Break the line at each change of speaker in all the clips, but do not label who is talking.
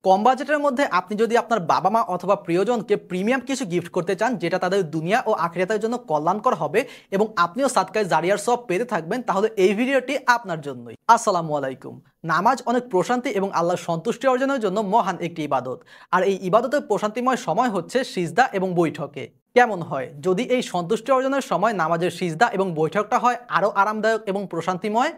কম বাজেটের মধ্যে আপনি যদি আপনার বাবা মা অথবা প্রিয়জনকে প্রিমিয়াম কিছু গিফট করতে চান যেটা তাদের দুনিয়া ও আখিরাতের জন্য কল্যাণকর হবে এবং আপনিও সাদকায়ে জারিয়ার সওয়াব পেতে থাকবেন, তাহলে এই ভিডিওটি আপনার জন্যই। আসসালামু আলাইকুম। নামাজ অনেক প্রশান্তি এবং আল্লাহর সন্তুষ্টি অর্জনের জন্য মহান একটি ইবাদত। আর এই ইবাদতের প্রশান্তিময় সময় হচ্ছে সিজদা এবং বৈঠকে। কেমন হয় যদি এই সন্তুষ্টি অর্জনের সময় নামাজের সিজদা এবং বৈঠকটা হয় আরও আরামদায়ক এবং প্রশান্তিময়?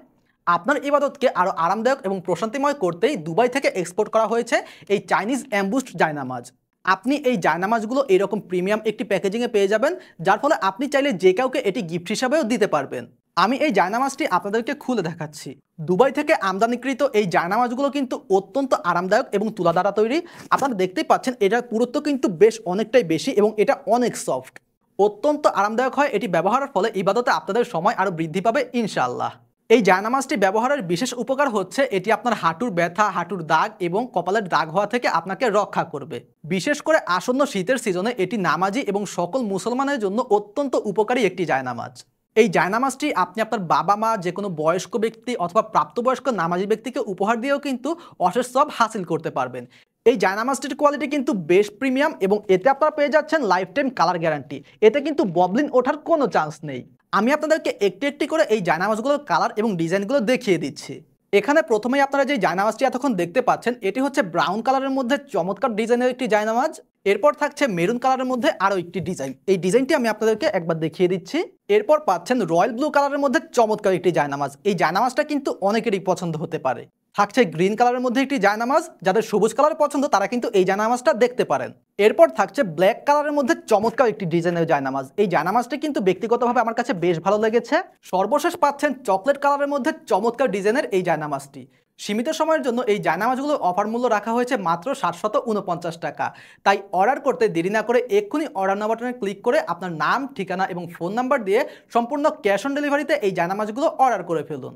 আপনার ইবাদতকে আরও আরামদায়ক এবং প্রশান্তিময় করতেই দুবাই থেকে এক্সপোর্ট করা হয়েছে এই চাইনিজ অ্যাম্বুসড জায়নামাজ। আপনি এই জায়নামাজগুলো এরকম প্রিমিয়াম একটি প্যাকেজিংয়ে পেয়ে যাবেন, যার ফলে আপনি চাইলে যে কাউকে এটি গিফট হিসাবেও দিতে পারবেন। আমি এই জায়নামাজটি আপনাদেরকে খুলে দেখাচ্ছি। দুবাই থেকে আমদানিকৃত এই জায়নামাজগুলো কিন্তু অত্যন্ত আরামদায়ক এবং তুলা দ্বারা তৈরি। আপনারা দেখতেই পাচ্ছেন এটার পুরুত্ব কিন্তু বেশ অনেকটাই বেশি এবং এটা অনেক সফট। অত্যন্ত আরামদায়ক হয় এটি ব্যবহারের ফলে ইবাদতে আপনাদের সময় আরও বৃদ্ধি পাবে ইনশাআল্লাহ। এই জায়নামাজটি ব্যবহারের বিশেষ উপকার হচ্ছে এটি আপনার হাঁটুর ব্যথা, হাঁটুর দাগ এবং কপালের দাগ হওয়া থেকে আপনাকে রক্ষা করবে। বিশেষ করে আসন্ন শীতের সিজনে এটি নামাজি এবং সকল মুসলমানের জন্য অত্যন্ত উপকারী একটি জায়নামাজ। এই জায়নামাজটি আপনি আপনার বাবা মা, যে কোনো বয়স্ক ব্যক্তি অথবা প্রাপ্তবয়স্ক নামাজি ব্যক্তিকে উপহার দিয়েও কিন্তু অশেষ সওয়াব হাসিল করতে পারবেন। এই জায়নামাজটির কোয়ালিটি কিন্তু বেশ প্রিমিয়াম এবং এতে আপনারা পেয়ে যাচ্ছেন লাইফ টাইম কালার গ্যারান্টি। এতে কিন্তু ববলিন ওঠার কোনো চান্স নেই। আমি আপনাদেরকে একটি একটি করে এই জায়নামাজগুলোর কালার এবং ডিজাইনগুলো দেখিয়ে দিচ্ছি। এখানে প্রথমেই আপনারা যে জায়নামাজটি এতক্ষণ দেখতে পাচ্ছেন এটি হচ্ছে ব্রাউন কালারের মধ্যে চমৎকার ডিজাইনের একটি জায়নামাজ। এরপর থাকছে মেরুন কালারের মধ্যে আরও একটি ডিজাইন। এই ডিজাইনটি আমি আপনাদেরকে একবার দেখিয়ে দিচ্ছি। এরপর পাচ্ছেন রয়্যাল ব্লু কালারের মধ্যে চমৎকার একটি জায়নামাজ। এই জায়নামাজটা কিন্তু অনেকেরই পছন্দ হতে পারে। থাকছে গ্রিন কালারের মধ্যে একটি জায়নামাজ। যাদের সবুজ কালার পছন্দ তারা কিন্তু এই জায়নামাজটা দেখতে পারেন। এরপর থাকছে ব্ল্যাক কালারের মধ্যে চমৎকার একটি ডিজাইনের জায়নামাজ। এই জায়নামাজটি কিন্তু ব্যক্তিগতভাবে আমার কাছে বেশ ভালো লেগেছে। সর্বশেষ পাচ্ছেন চকলেট কালারের মধ্যে চমৎকার ডিজাইনের এই জায়নামাজটি। সীমিত সময়ের জন্য এই জায়নামাজগুলো অফার মূল্য রাখা হয়েছে মাত্র 749 টাকা। তাই অর্ডার করতে দেরি না করে এক্ষুনি অর্ডার নাও বাটনে ক্লিক করে আপনার নাম, ঠিকানা এবং ফোন নাম্বার দিয়ে সম্পূর্ণ ক্যাশ অন ডেলিভারিতে এই জায়নামাজগুলো অর্ডার করে ফেলুন।